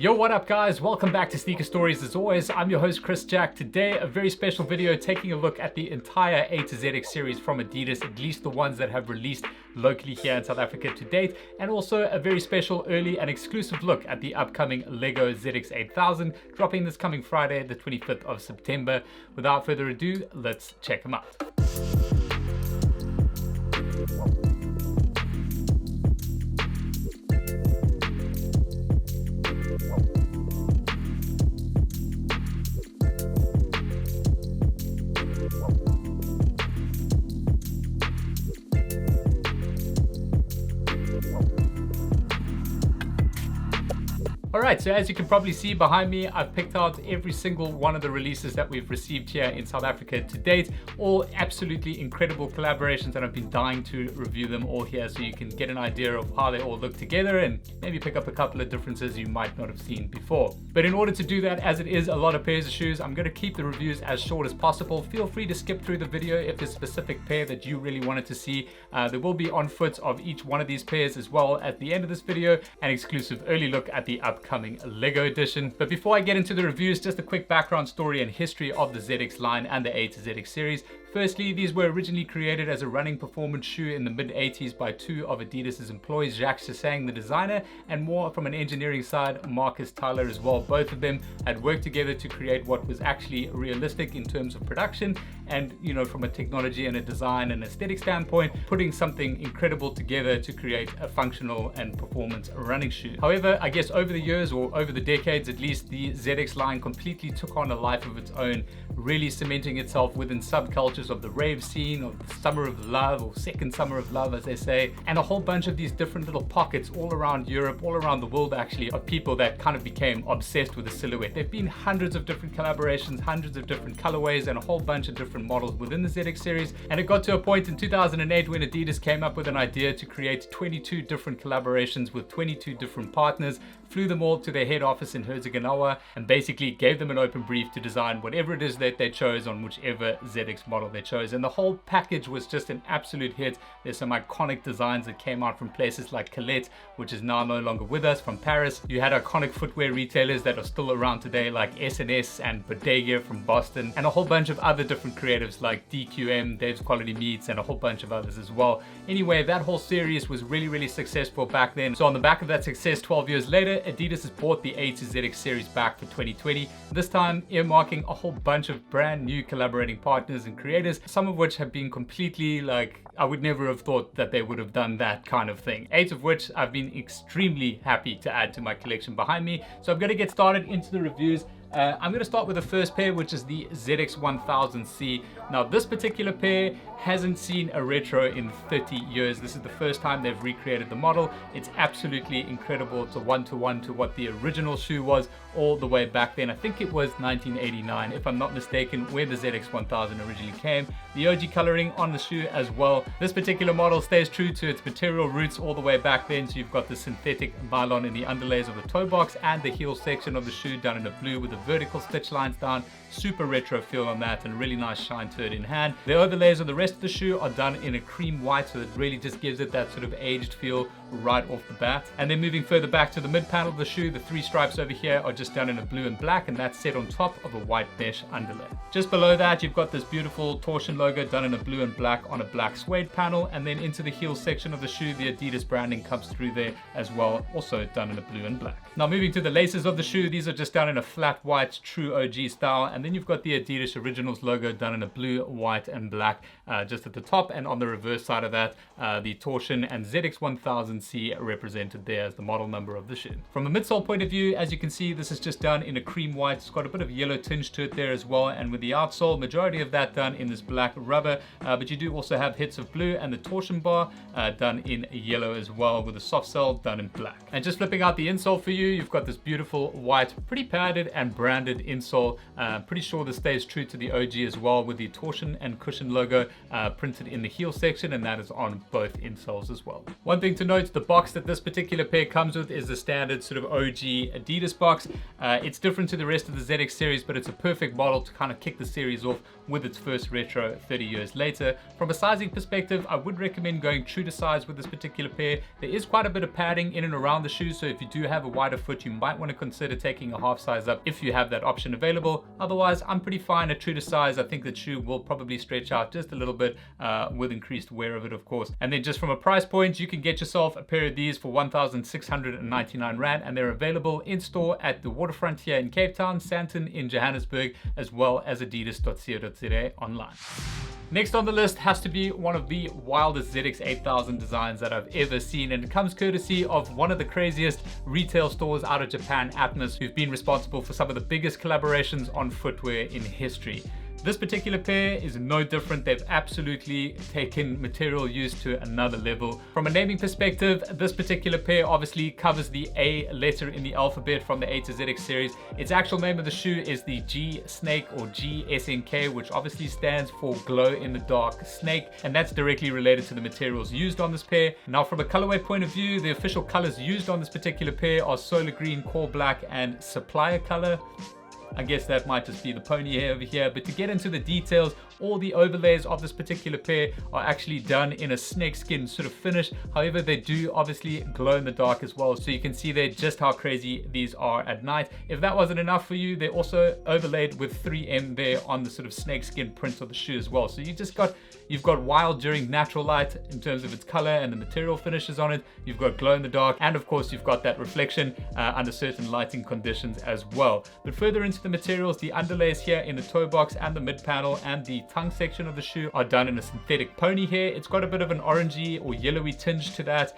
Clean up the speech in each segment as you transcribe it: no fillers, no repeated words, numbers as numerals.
Yo, what up guys? Welcome back to Sneaker Stories. As always, I'm your host Chris Jack. Today, a very special video taking a look at the entire A to ZX series from Adidas, at least the ones that have released locally here in South Africa to date, and also a very special early and exclusive look at the upcoming LEGO ZX8000, dropping this coming Friday, the 25th of September. Without further ado, let's check them out. Alright, so as you can probably see behind me, I've picked out every single one of the releases that we've received here in South Africa to date. All absolutely incredible collaborations, and I've been dying to review them all here so you can get an idea of how they all look together and maybe pick up a couple of differences you might not have seen before. But in order to do that, as it is a lot of pairs of shoes, I'm going to keep the reviews as short as possible. Feel free to skip through the video if there's a specific pair that you really wanted to see. There will be on foots of each one of these pairs as well at the end of this video, an exclusive early look at the upcoming LEGO edition. But before I get into the reviews, just a quick background story and history of the ZX line and the A to ZX series. Firstly, these were originally created as a running performance shoe in the mid-80s by two of Adidas's employees, Jacques Chassaing, the designer, and more from an engineering side, Marcus Tyler as well. Both of them had worked together to create what was actually realistic in terms of production and, you know, from a technology and a design and aesthetic standpoint, putting something incredible together to create a functional and performance running shoe. However, I guess over the years, or over the decades at least, the ZX line completely took on a life of its own, really cementing itself within subcultures of the rave scene, of the summer of love, or second summer of love as they say, and a whole bunch of these different little pockets all around Europe, all around the world actually, of people that kind of became obsessed with the silhouette. There've been hundreds of different collaborations, hundreds of different colorways, and a whole bunch of different models within the ZX series, and it got to a point in 2008 when Adidas came up with an idea to create 22 different collaborations with 22 different partners, flew them all to their head office in Herzegovina, and basically gave them an open brief to design whatever it is that they chose on whichever ZX model they chose. And the whole package was just an absolute hit. There's some iconic designs that came out from places like Colette, which is now no longer with us, from Paris. You had iconic footwear retailers that are still around today like S&S and Bodega from Boston, and a whole bunch of other different creatives like DQM, Dave's Quality Meats, and a whole bunch of others as well. Anyway, that whole series was really successful back then. So on the back of that success, 12 years later, Adidas has brought the A to ZX series back for 2020, this time earmarking a whole bunch of brand new collaborating partners and creators, some of which have been completely like, I would never have thought that they would have done that kind of thing. 8 of which I've been extremely happy to add to my collection behind me. So I'm going to get started into the reviews. I'm going to start with the first pair, which is the ZX1000C. Now, this particular pair hasn't seen a retro in 30 years. This is the first time they've recreated the model. It's absolutely incredible. It's a one-to-one to what the original shoe was all the way back then. I think it was 1989, if I'm not mistaken, where the ZX1000 originally came. The OG coloring on the shoe as well. This particular model stays true to its material roots all the way back then. So you've got the synthetic nylon in the underlays of the toe box and the heel section of the shoe done in a blue with the vertical stitch lines down. Super retro feel on that, and really nice shine to it in hand. The overlays of the rest of the shoe are done in a cream white, so it really just gives it that sort of aged feel right off the bat. And then moving further back to the mid panel of the shoe, the three stripes over here are just done in a blue and black, and that's set on top of a white mesh underlay. Just below that, you've got this beautiful torsion logo done in a blue and black on a black suede panel, and then into the heel section of the shoe, the Adidas branding comes through there as well, also done in a blue and black. Now moving to the laces of the shoe, these are just done in a flat white, true OG style, and then you've got the Adidas Originals logo done in a blue, white, and black just at the top, and on the reverse side of that, the torsion and ZX1000C represented there as the model number of the shoe. From a midsole point of view, as you can see, this is just done in a cream white. It's got a bit of yellow tinge to it there as well, and with the outsole, majority of that done in this black rubber, but you do also have hits of blue, and the torsion bar done in yellow as well, with the soft sole done in black. And just flipping out the insole for you, you've got this beautiful white, pretty padded and branded insole. Pretty sure this stays true to the OG as well, with the torsion and cushion logo printed in the heel section, and that is on both insoles as well. One thing to note, the box that this particular pair comes with is the standard sort of OG Adidas box. It's different to the rest of the ZX series, but it's a perfect model to kind of kick the series off with its first retro 30 years later. From a sizing perspective, I would recommend going true to size with this particular pair. There is quite a bit of padding in and around the shoe, so if you do have a wider foot, you might want to consider taking a half size up if you have that option available. Otherwise, I'm pretty fine at true to size. I think the shoe will probably stretch out just a little bit with increased wear of it, of course. And then just from a price point, you can get yourself a pair of these for 1,699 Rand, and they're available in store at the Waterfront here in Cape Town, Sandton in Johannesburg, as well as adidas.co.za online. Next on the list has to be one of the wildest ZX8000 designs that I've ever seen, and it comes courtesy of one of the craziest retail stores out of Japan, Atmos, who've been responsible for some of the biggest collaborations on footwear in history. This particular pair is no different. They've absolutely taken material use to another level. From a naming perspective, this particular pair obviously covers the A letter in the alphabet from the A to ZX series. Its actual name of the shoe is the G Snake or GSNK, which obviously stands for glow in the dark snake, and that's directly related to the materials used on this pair. Now, from a colorway point of view, the official colors used on this particular pair are solar green, core black, and supplier color. I guess that might just be the pony hair over here, but to get into the details, all the overlays of this particular pair are actually done in a snakeskin sort of finish. However, they do obviously glow in the dark as well, so you can see there just how crazy these are at night. If that wasn't enough for you, they're also overlaid with 3M there on the sort of snakeskin print of the shoe as well. So you've got wild during natural light in terms of its color and the material finishes on it. You've got glow in the dark, and of course you've got that reflection under certain lighting conditions as well. But further into the materials, the underlays here in the toe box and the mid panel and the tongue section of the shoe are done in a synthetic pony hair. It's got a bit of an orangey or yellowy tinge to that.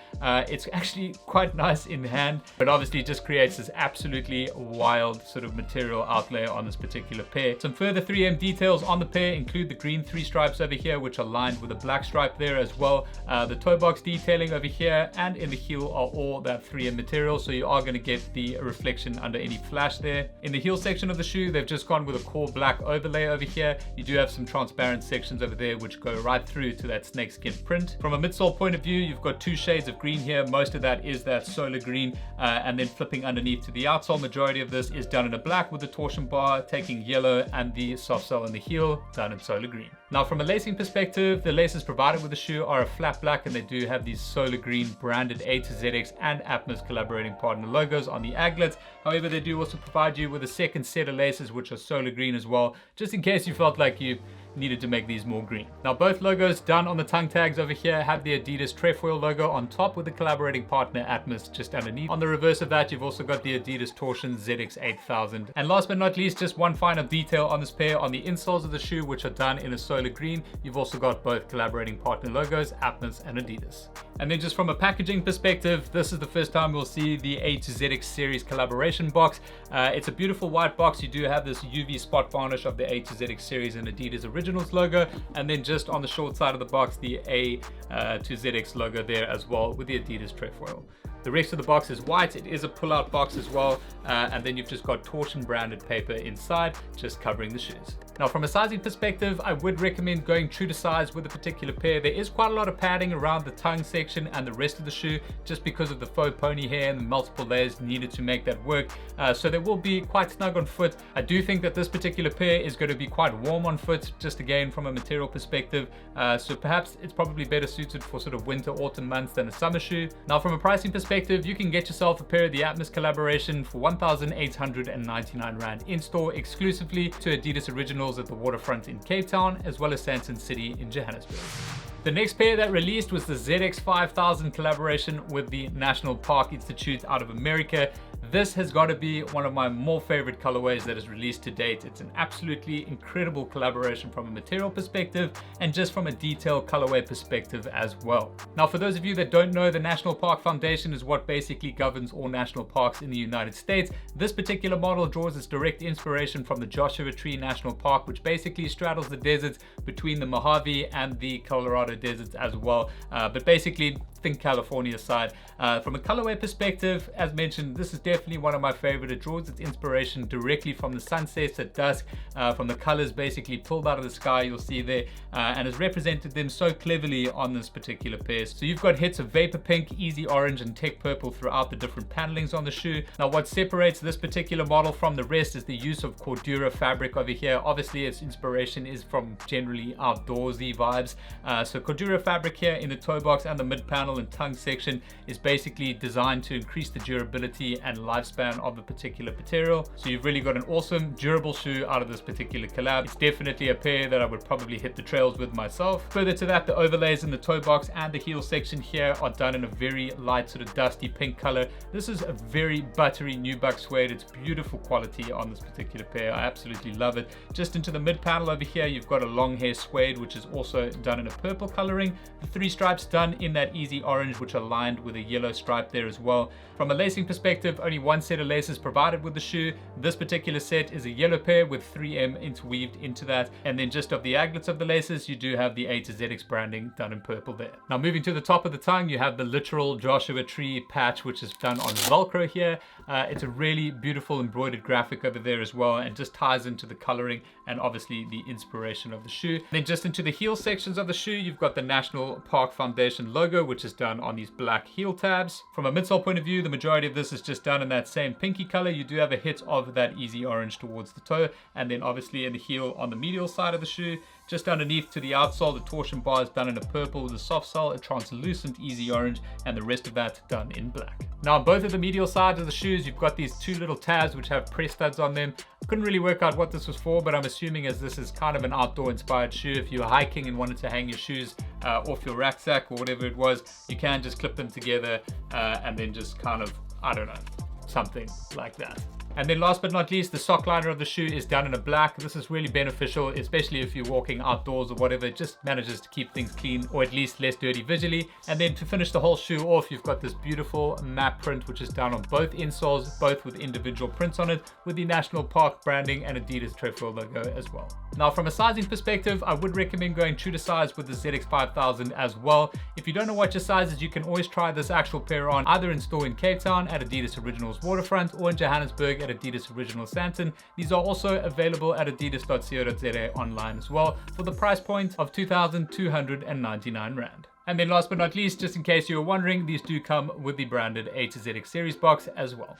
It's actually quite nice in hand, but obviously it just creates this absolutely wild sort of material outlay on this particular pair. Some further 3M details on the pair include the green 3 stripes over here, which are lined with a black stripe there as well. The toe box detailing over here and in the heel are all that 3M material, so you are going to get the reflection under any flash there. In the heel section of the shoe, they've just gone with a core black overlay over here. You do have some transparent sections over there which go right through to that snakeskin print. From a midsole point of view, you've got 2 shades of green here. Most of that is that solar green, and then flipping underneath to the outsole, majority of this is done in a black with the torsion bar taking yellow, and the soft sole in the heel done in solar green. Now, from a lacing perspective, the laces provided with the shoe are a flat black, and they do have these solar green branded A to ZX and Atmos collaborating partner logos on the aglets. However, they do also provide you with a second set of laces which are solar green as well, just in case you felt like you needed to make these more green. Now, both logos done on the tongue tags over here have the Adidas trefoil logo on top with the collaborating partner Atmos just underneath. On the reverse of that, you've also got the Adidas Torsion ZX8000. And last but not least, just one final detail on this pair: on the insoles of the shoe, which are done in a solar green, you've also got both collaborating partner logos, Atmos and Adidas. And then just from a packaging perspective, this is the first time we'll see the A to ZX series collaboration box. It's a beautiful white box. You do have this UV spot varnish of the A to ZX series and Adidas Originals logo, and then just on the short side of the box, the A to ZX logo there as well with the Adidas trefoil. The rest of the box is white. It is a pull-out box as well, and then you've just got Torsion branded paper inside, just covering the shoes. Now, from a sizing perspective, I would recommend going true to size with a particular pair. There is quite a lot of padding around the tongue section and the rest of the shoe, just because of the faux pony hair and the multiple layers needed to make that work. So they will be quite snug on foot. I do think that this particular pair is going to be quite warm on foot, just again from a material perspective. So perhaps it's probably better suited for sort of winter, autumn months than a summer shoe. Now, from a pricing perspective, you can get yourself a pair of the Atmos collaboration for 1,899 Rand in store exclusively to Adidas Originals at the Waterfront in Cape Town, as well as Sandton City in Johannesburg. The next pair that released was the ZX5000 collaboration with the National Park Institute out of America. This has got to be one of my more favorite colorways that is released to date. It's an absolutely incredible collaboration from a material perspective and just from a detailed colorway perspective as well. Now, for those of you that don't know, the National Park Foundation is what basically governs all national parks in the United States. This particular model draws its direct inspiration from the Joshua Tree National Park, which basically straddles the deserts between the Mojave and the Colorado deserts as well. But basically, distinct California side. From a colorway perspective, as mentioned, this is definitely one of my favorite. It draws its inspiration directly from the sunsets at dusk, from the colors basically pulled out of the sky, you'll see there, and has represented them so cleverly on this particular pair. So you've got hits of vapor pink, easy orange, and tech purple throughout the different panelings on the shoe. Now what separates this particular model from the rest is the use of Cordura fabric over here. Obviously its inspiration is from generally outdoorsy vibes. So Cordura fabric here in the toe box and the mid panel and tongue section is basically designed to increase the durability and lifespan of the particular material. So you've really got an awesome durable shoe out of this particular collab. It's definitely a pair that I would probably hit the trails with myself. Further to that, the overlays in the toe box and the heel section here are done in a very light sort of dusty pink color. This is a very buttery nubuck suede. It's beautiful quality on this particular pair. I absolutely love it. Just into the mid panel over here, you've got a long hair suede, which is also done in a purple coloring. The 3 stripes done in that easy orange, which are lined with a yellow stripe there as well. From a lacing perspective, only 1 set of laces provided with the shoe. This particular set is a yellow pair with 3M interweaved into that. And then just of the aglets of the laces, you do have the A to ZX branding done in purple there. Now moving to the top of the tongue, you have the literal Joshua Tree patch, which is done on Velcro here. It's a really beautiful embroidered graphic over there as well, and just ties into the coloring and obviously the inspiration of the shoe. Then just into the heel sections of the shoe, you've got the National Park Foundation logo, which is done on these black heel tabs. From a midsole point of view, the majority of this is just done in that same pinky color. You do have a hit of that easy orange towards the toe, and then obviously in the heel on the medial side of the shoe. Just underneath to the outsole, the torsion bar is done in a purple with a soft sole, a translucent easy orange, and the rest of that done in black. Now on both of the medial sides of the shoes, you've got these 2 little tabs which have press studs on them. I couldn't really work out what this was for, but I'm assuming as this is kind of an outdoor inspired shoe, if you were hiking and wanted to hang your shoes off your rucksack or whatever it was, you can just clip them together and then just kind of, I don't know, something like that. And then last but not least, the sock liner of the shoe is done in a black. This is really beneficial, especially if you're walking outdoors or whatever. It just manages to keep things clean, or at least less dirty visually. And then to finish the whole shoe off, you've got this beautiful map print, which is done on both insoles, both with individual prints on it, with the National Park branding and Adidas trefoil logo as well. Now from a sizing perspective, I would recommend going true to size with the ZX5000 as well. If you don't know what your size is, you can always try this actual pair on either in store in Cape Town at Adidas Originals Waterfront or in Johannesburg at Adidas Original Sandton. These are also available at adidas.co.za online as well for the price point of 2,299 Rand. And then last but not least, just in case you were wondering, these do come with the branded A to ZX series box as well.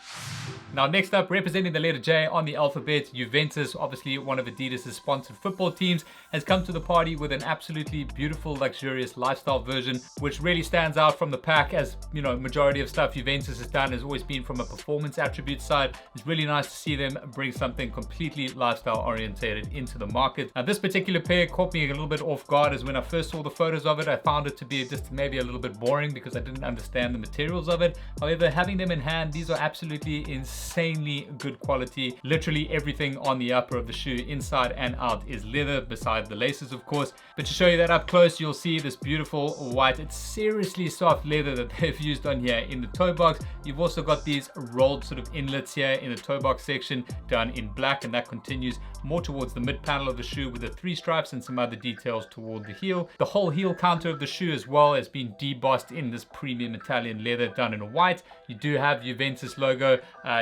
Now next up, representing the letter J on the alphabet, Juventus, obviously one of Adidas' sponsored football teams, has come to the party with an absolutely beautiful, luxurious lifestyle version, which really stands out from the pack. As you know, majority of stuff Juventus has done has always been from a performance attribute side. It's really nice to see them bring something completely lifestyle orientated into the market. Now this particular pair caught me a little bit off guard, as when I first saw the photos of it, I found it to be just maybe a little bit boring because I didn't understand the materials of it. However, having them in hand, these are absolutely insanely good quality. Literally everything on the upper of the shoe, inside and out, is leather, besides the laces of course. But to show you that up close, you'll see this beautiful white, it's seriously soft leather that they've used on here in the toe box. You've also got these rolled sort of inlets here in the toe box section done in black, and that continues more towards the mid panel of the shoe with the 3 stripes and some other details toward the heel. The whole heel counter of the shoe as well has been debossed in this premium Italian leather done in white. You do have Juventus logo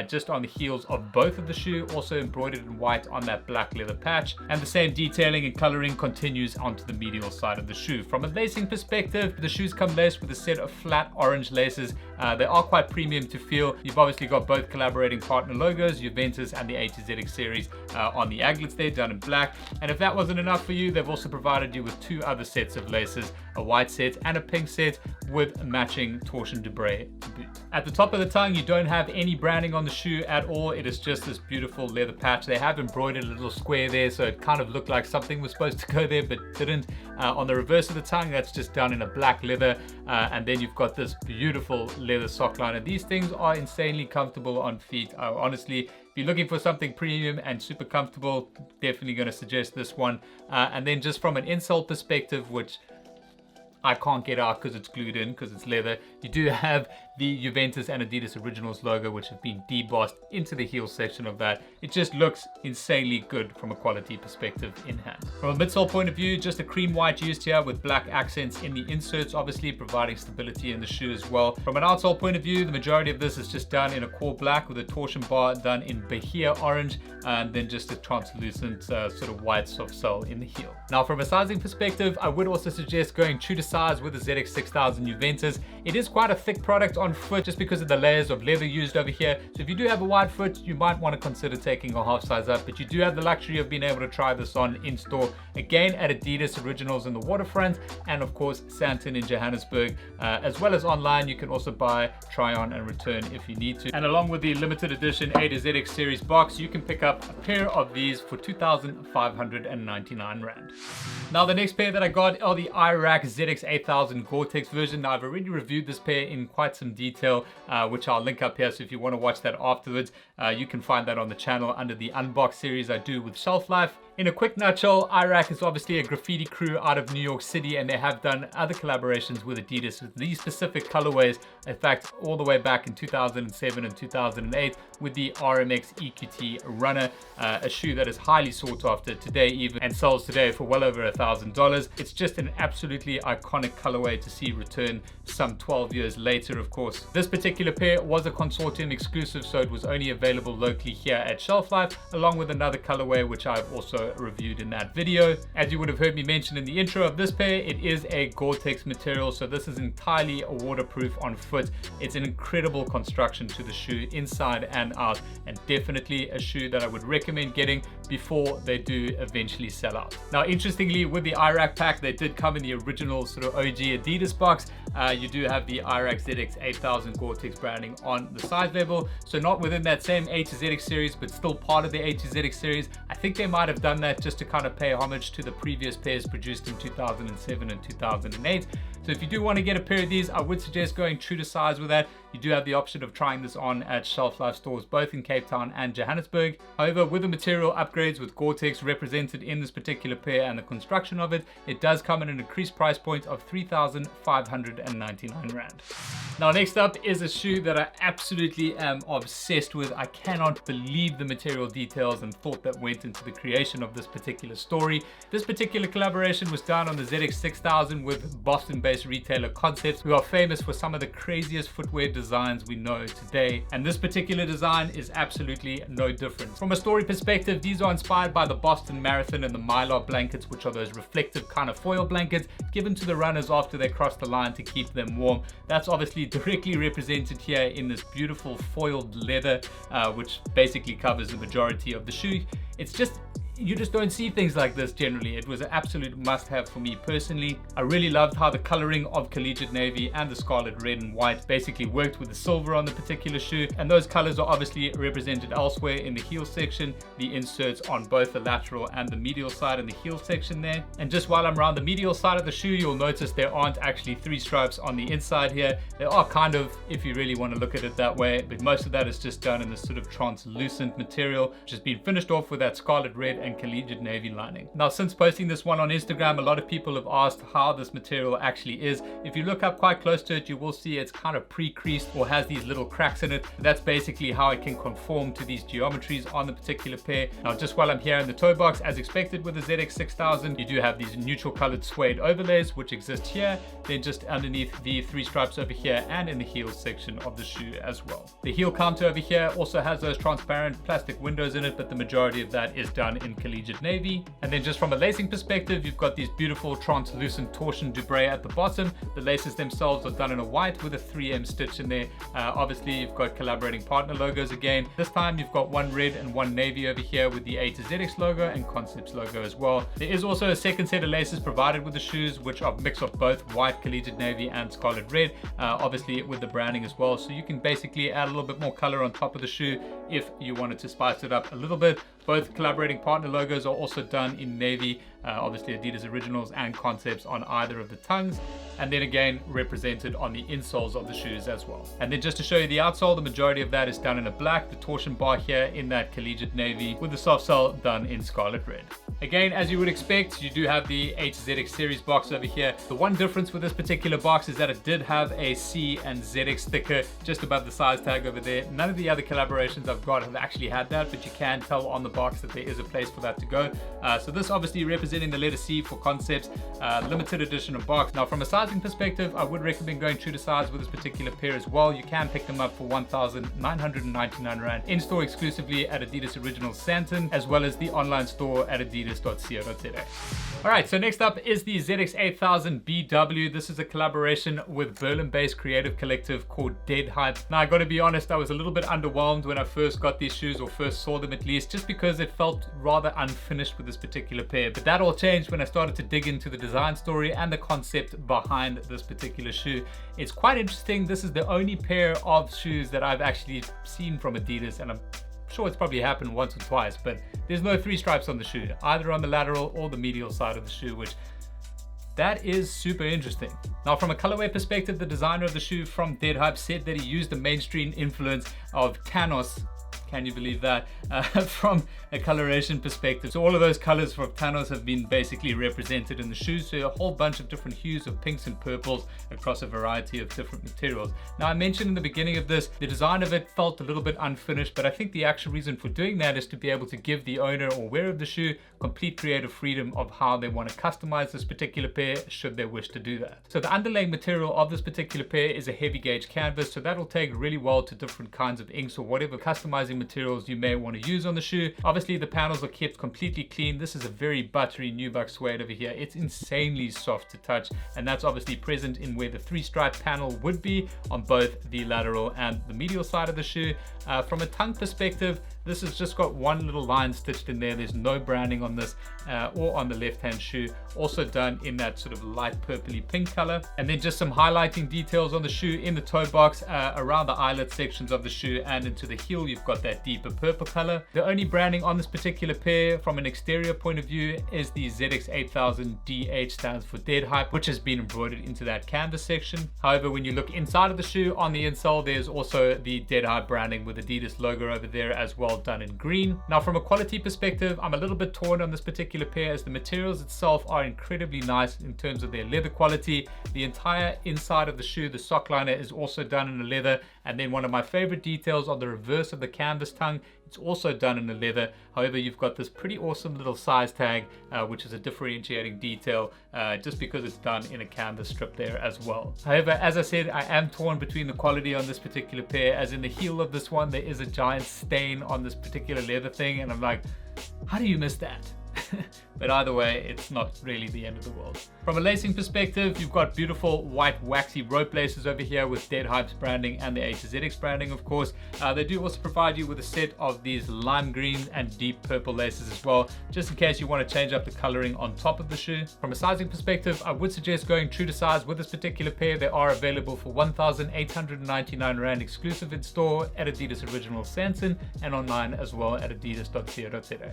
just on the heels of both of the shoe, also embroidered in white on that black leather patch, and the same detailing and coloring continues onto the medial side of the shoe. From a lacing perspective, the shoes come laced with a set of flat orange laces. They are quite premium to feel. You've obviously got both collaborating partner logos, Juventus and the A to ZX series on the aglets there done in black. And if that wasn't enough for you, they've also provided you with 2 other sets of laces, a white set and a pink set with matching torsion debray to boot. At the top of the tongue, you don't have any branding on the shoe at all. It is just this beautiful leather patch. They have embroidered a little square there, so it kind of looked like something was supposed to go there but didn't. On the reverse of the tongue, that's just done in a black leather, and then you've got this beautiful leather sock liner. These things are insanely comfortable on feet. Honestly, if you're looking for something premium and super comfortable, definitely going to suggest this one. And then just from an insole perspective, which I can't get out because it's glued in, because it's leather. You do have the Juventus and Adidas Originals logo, which have been debossed into the heel section of that. It just looks insanely good from a quality perspective in hand. From a midsole point of view, just a cream white used here with black accents in the inserts, obviously providing stability in the shoe as well. From an outsole point of view, the majority of this is just done in a core black with a torsion bar done in Bahia orange, and then just a translucent sort of white soft sole in the heel. Now from a sizing perspective, I would also suggest going true to size with the ZX6000 Juventus. It is quite a thick product on foot just because of the layers of leather used over here. So if you do have a wide foot, you might want to consider taking a half size up, but you do have the luxury of being able to try this on in store, again at Adidas Originals in the Waterfront, and of course Santon in Johannesburg, as well as online. You can also buy, try on and return if you need to. And along with the limited edition A to ZX series box, you can pick up a pair of these for 2,599 Rand. Now the next pair that I got are the IRAK ZX8000 Gore-Tex version. Now I've already reviewed this pair in quite some detail, which I'll link up here, so if you want to watch that afterwards, you can find that on the channel under the Unbox series I do with Shelf Life. In a quick nutshell, IRAK is obviously a graffiti crew out of New York City, and they have done other collaborations with Adidas with these specific colorways. In fact, all the way back in 2007 and 2008 with the RMX EQT Runner, a shoe that is highly sought after today even, and sells today for well over $1,000. It's just an absolutely iconic colorway to see return some 12 years later, of course. This particular pair was a consortium exclusive, so it was only available locally here at Shelf Life, along with another colorway which I've also reviewed in that video. As you would have heard me mention in the intro of this pair, it is a Gore-Tex material, so this is entirely waterproof on foot. It's an incredible construction to the shoe inside and out, and definitely a shoe that I would recommend getting before they do eventually sell out. Now interestingly, with the IRAK pack, they did come in the original sort of OG Adidas box. You do have the IRAK ZX8000 Gore-Tex branding on the size level, so not within that same A to ZX series, but still part of the A to ZX series. I think they might have done that just to kind of pay homage to the previous pairs produced in 2007 and 2008. So if you do want to get a pair of these, I would suggest going true to size with that. You do have the option of trying this on at Shelf Life stores both in Cape Town and Johannesburg. However, with the material upgrades with Gore-Tex represented in this particular pair and the construction of it, it does come at an increased price point of 3,599 Rand. Now next up is a shoe that I absolutely am obsessed with. I cannot believe the material details and thought that went into the creation of this particular story. This particular collaboration was done on the ZX6000 with Boston-based retailer Concepts, who are famous for some of the craziest footwear designs we know today, and this particular design is absolutely no different. From a story perspective, these are inspired by the Boston Marathon and the Mylar blankets, which are those reflective kind of foil blankets given to the runners after they cross the line to keep them warm. That's obviously directly represented here in this beautiful foiled leather, which basically covers the majority of the shoe. It's just, you just don't see things like this generally. It was an absolute must-have for me personally. I really loved how the coloring of collegiate navy and the scarlet red and white basically worked with the silver on the particular shoe, and those colors are obviously represented elsewhere in the heel section, the inserts on both the lateral and the medial side in the heel section there. And just while I'm around the medial side of the shoe, you'll notice there aren't actually 3 stripes on the inside here. There are kind of, if you really want to look at it that way, but most of that is just done in this sort of translucent material, which has been finished off with that scarlet red and collegiate navy lining. Now since posting this one on Instagram, a lot of people have asked how this material actually is. If you look up quite close to it, you will see it's kind of pre-creased or has these little cracks in it. That's basically how it can conform to these geometries on the particular pair. Now just while I'm here in the toe box, as expected with the ZX6000, you do have these neutral colored suede overlays which exist here, then just underneath the 3 stripes over here and in the heel section of the shoe as well. The heel counter over here also has those transparent plastic windows in it, but the majority of that is done in collegiate navy. And then just from a lacing perspective, you've got these beautiful translucent torsion dubré at the bottom. The laces themselves are done in a white with a 3M stitch in there. Obviously you've got collaborating partner logos again. This time you've got 1 red and 1 navy over here with the A to ZX logo and Concepts logo as well. There is also a second set of laces provided with the shoes, which are a mix of both white collegiate navy and scarlet red, obviously with the branding as well. So you can basically add a little bit more color on top of the shoe if you wanted to spice it up a little bit. Both collaborating partner logos are also done in navy, obviously Adidas Originals and Concepts on either of the tongues, and then again represented on the insoles of the shoes as well. And then just to show you the outsole, the majority of that is done in a black, the torsion bar here in that collegiate navy, with the soft sole done in scarlet red. Again, as you would expect, you do have the A to ZX series box over here. The one difference with this particular box is that it did have a C and ZX sticker just above the size tag over there. None of the other collaborations I've got have actually had that, but you can tell on the box that there is a place for that to go. So this obviously representing the letter C for Concepts, limited edition of box. Now from a sizing perspective, I would recommend going true to size with this particular pair as well. You can pick them up for 1,999 Rand in store exclusively at Adidas Originals Santon, as well as the online store at adidas.co.za. Alright, so next up is the ZX8000 BW. This is a collaboration with Berlin-based creative collective called DeadHype. Now I gotta be honest, I was a little bit underwhelmed when I first got these shoes, or first saw them at least, just because it felt rather unfinished with this particular pair. But that all changed when I started to dig into the design story and the concept behind this particular shoe. It's quite interesting. This is the only pair of shoes that I've actually seen from Adidas, and I'm sure it's probably happened once or twice, but there's no 3 stripes on the shoe, either on the lateral or the medial side of the shoe, which that is super interesting. Now from a colorway perspective, the designer of the shoe from DeadHype said that he used the mainstream influence of Thanos. Can you believe that? From a coloration perspective. So all of those colors from Thanos have been basically represented in the shoes. So a whole bunch of different hues of pinks and purples across a variety of different materials. Now I mentioned in the beginning of this, the design of it felt a little bit unfinished, but I think the actual reason for doing that is to be able to give the owner or wearer of the shoe complete creative freedom of how they want to customize this particular pair should they wish to do that. So the underlaying material of this particular pair is a heavy gauge canvas, so that'll take really well to different kinds of inks or whatever customizing materials you may want to use on the shoe. Obviously the panels are kept completely clean. This is a very buttery nubuck suede over here. It's insanely soft to touch, and that's obviously present in where the 3-stripe panel would be on both the lateral and the medial side of the shoe. From a tongue perspective, this has just got one little line stitched in there. There's no branding on this or on the left-hand shoe. Also done in that sort of light purpley pink color. And then just some highlighting details on the shoe in the toe box, around the eyelet sections of the shoe and into the heel, you've got that deeper purple color. The only branding on this particular pair from an exterior point of view is the ZX8000 DH, stands for DeadHype, which has been embroidered into that canvas section. However, when you look inside of the shoe on the insole, there's also the DeadHype branding with Adidas logo over there as well, done in green. Now from a quality perspective, I'm a little bit torn on this particular pair, as the materials itself are incredibly nice in terms of their leather quality. The entire inside of the shoe, the sock liner, is also done in a leather, and then one of my favorite details on the reverse of the canvas tongue, it's also done in a leather. However, you've got this pretty awesome little size tag, which is a differentiating detail, just because it's done in a canvas strip there as well. However, as I said, I am torn between the quality on this particular pair, as in the heel of this one, there is a giant stain on this particular leather thing, and I'm like, how do you miss that? But either way, it's not really the end of the world. From a lacing perspective, you've got beautiful white waxy rope laces over here with DeadHype's branding and the A to ZX branding, of course. They do also provide you with a set of these lime green and deep purple laces as well, just in case you want to change up the coloring on top of the shoe. From a sizing perspective, I would suggest going true to size with this particular pair. They are available for 1,899 Rand exclusive in store at Adidas Originals Sanson and online as well at adidas.co.za.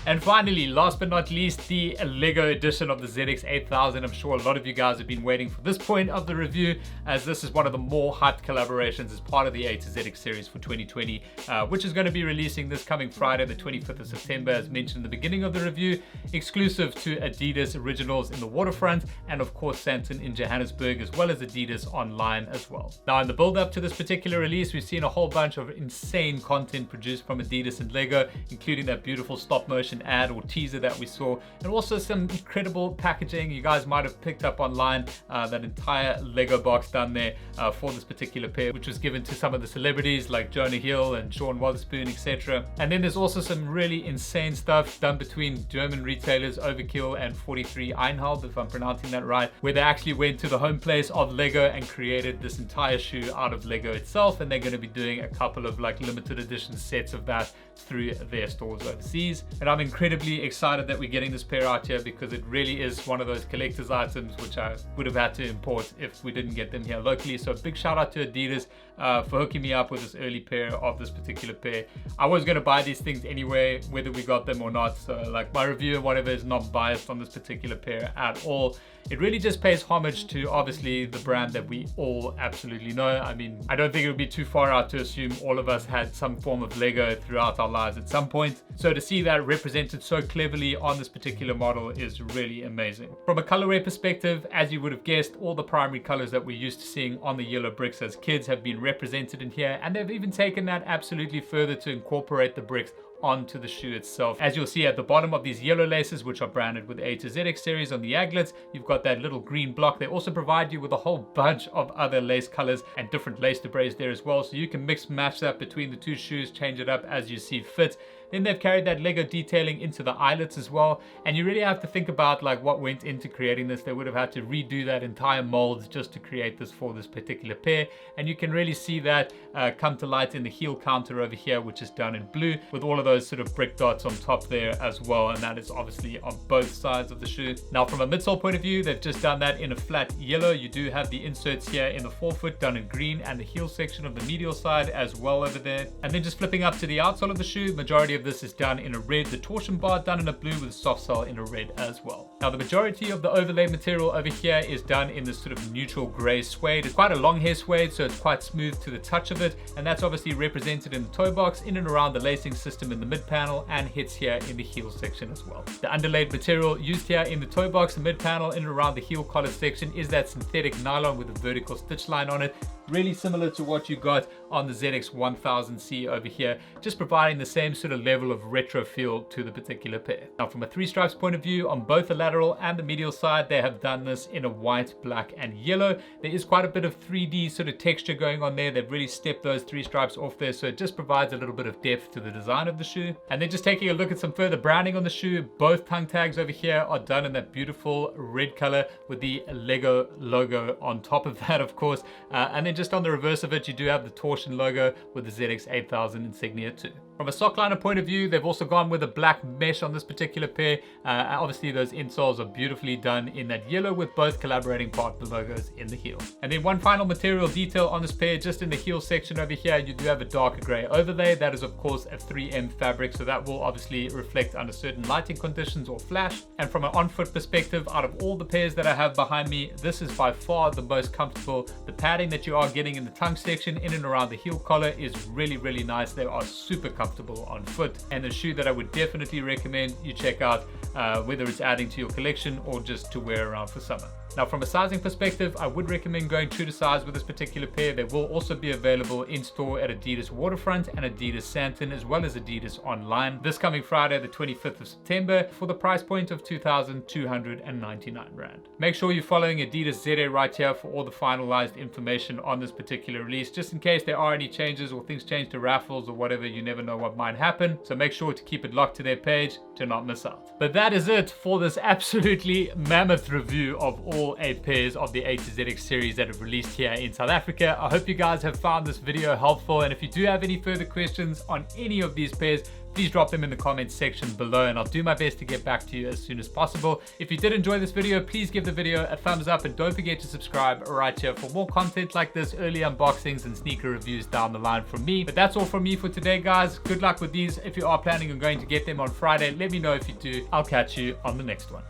And finally, last but not least, the LEGO edition of the ZX8000. I'm sure a lot of you guys have been waiting for this point of the review, as this is one of the more hyped collaborations as part of the A to ZX series for 2020, which is going to be releasing this coming Friday, the 25th of September, as mentioned in the beginning of the review, exclusive to Adidas Originals in the waterfront, and of course Santon in Johannesburg, as well as Adidas online as well. Now in the build up to this particular release, we've seen a whole bunch of insane content produced from Adidas and LEGO, including that beautiful stop motion ad or teaser that we saw, and also some incredible packaging. You guys might have picked up online that entire Lego box done there for this particular pair, which was given to some of the celebrities like Jonah Hill and Sean Wotherspoon, etc. And then there's also some really insane stuff done between German retailers Overkill and 43 Einhald, if I'm pronouncing that right, where they actually went to the home place of Lego and created this entire shoe out of Lego itself, and they're going to be doing a couple of like limited edition sets of that through their stores overseas. And I'm incredibly excited that we're getting this pair out here, because it really is one of those collector's items which I would have had to import if we didn't get them here locally. So a big shout out to Adidas for hooking me up with this early pair of this particular pair. I was going to buy these things anyway, whether we got them or not. So like my review and whatever is not biased on this particular pair at all. It really just pays homage to obviously the brand that we all absolutely know. I mean, I don't think it would be too far out to assume all of us had some form of Lego throughout our lives at some point. So to see that represented so cleverly on this particular model is really amazing. From a colorway perspective, as you would have guessed, all the primary colors that we're used to seeing on the yellow bricks as kids have been represented in here, and they've even taken that absolutely further to incorporate the bricks onto the shoe itself. As you'll see at the bottom of these yellow laces, which are branded with A to ZX series on the aglets, you've got that little green block. They also provide you with a whole bunch of other lace colors and different lace debrays there as well, so you can mix match that between the two shoes, change it up as you see fit. Then they've carried that Lego detailing into the eyelets as well, and you really have to think about like what went into creating this. They would have had to redo that entire mold just to create this for this particular pair, and you can really see that come to light in the heel counter over here, which is done in blue with all of those sort of brick dots on top there as well, and that is obviously on both sides of the shoe. Now from a midsole point of view, they've just done that in a flat yellow. You do have the inserts here in the forefoot done in green, and the heel section of the medial side as well over there. And then just flipping up to the outsole of the shoe, majority of this is done in a red, the torsion bar done in a blue with soft sole in a red as well. Now the majority of the overlay material over here is done in this sort of neutral gray suede. It's quite a long hair suede, so it's quite smooth to the touch of it, and that's obviously represented in the toe box, in and around the lacing system in the mid panel, and hits here in the heel section as well. The underlaid material used here in the toe box, the mid panel, in and around the heel collar section is that synthetic nylon with a vertical stitch line on it, really similar to what you got on the ZX1000C over here, just providing the same sort of level of retro feel to the particular pair. Now from a three stripes point of view, on both the lateral and the medial side, they have done this in a white, black and yellow. There is quite a bit of 3D sort of texture going on there. They've really stepped those three stripes off there, so it just provides a little bit of depth to the design of the shoe. And then just taking a look at some further branding on the shoe, both tongue tags over here are done in that beautiful red color with the Lego logo on top of that, of course. And then just on the reverse of it, you do have the torsion logo with the ZX8000 insignia too. From a sock liner point of view, they've also gone with a black mesh on this particular pair. Obviously those insoles are beautifully done in that yellow with both collaborating partner logos in the heel. And then one final material detail on this pair, just in the heel section over here, you do have a darker gray overlay. That is of course a 3M fabric, so that will obviously reflect under certain lighting conditions or flash. And from an on-foot perspective, out of all the pairs that I have behind me, this is by far the most comfortable. The padding that you are getting in the tongue section in and around the heel collar is really, really nice. They are super comfortable on foot, and a shoe that I would definitely recommend you check out, whether it's adding to your collection or just to wear around for summer. Now from a sizing perspective, I would recommend going true to size with this particular pair. They will also be available in store at Adidas Waterfront and Adidas Santon, as well as Adidas online, this coming Friday the 25th of September for the price point of 2,299 Rand. Make sure you're following Adidas ZA right here for all the finalized information on this particular release, just in case there are any changes or things change to raffles or whatever. You never know what might happen, so make sure to keep it locked to their page to not miss out. But that is it for this absolutely mammoth review of all 8 pairs of the A to ZX series that have released here in South Africa. I hope you guys have found this video helpful, and if you do have any further questions on any of these pairs, please drop them in the comments section below, and I'll do my best to get back to you as soon as possible. If you did enjoy this video, please give the video a thumbs up, and don't forget to subscribe right here for more content like this, early unboxings and sneaker reviews down the line from me. But that's all from me for today, guys. Good luck with these. If you are planning on going to get them on Friday, let me know if you do. I'll catch you on the next one.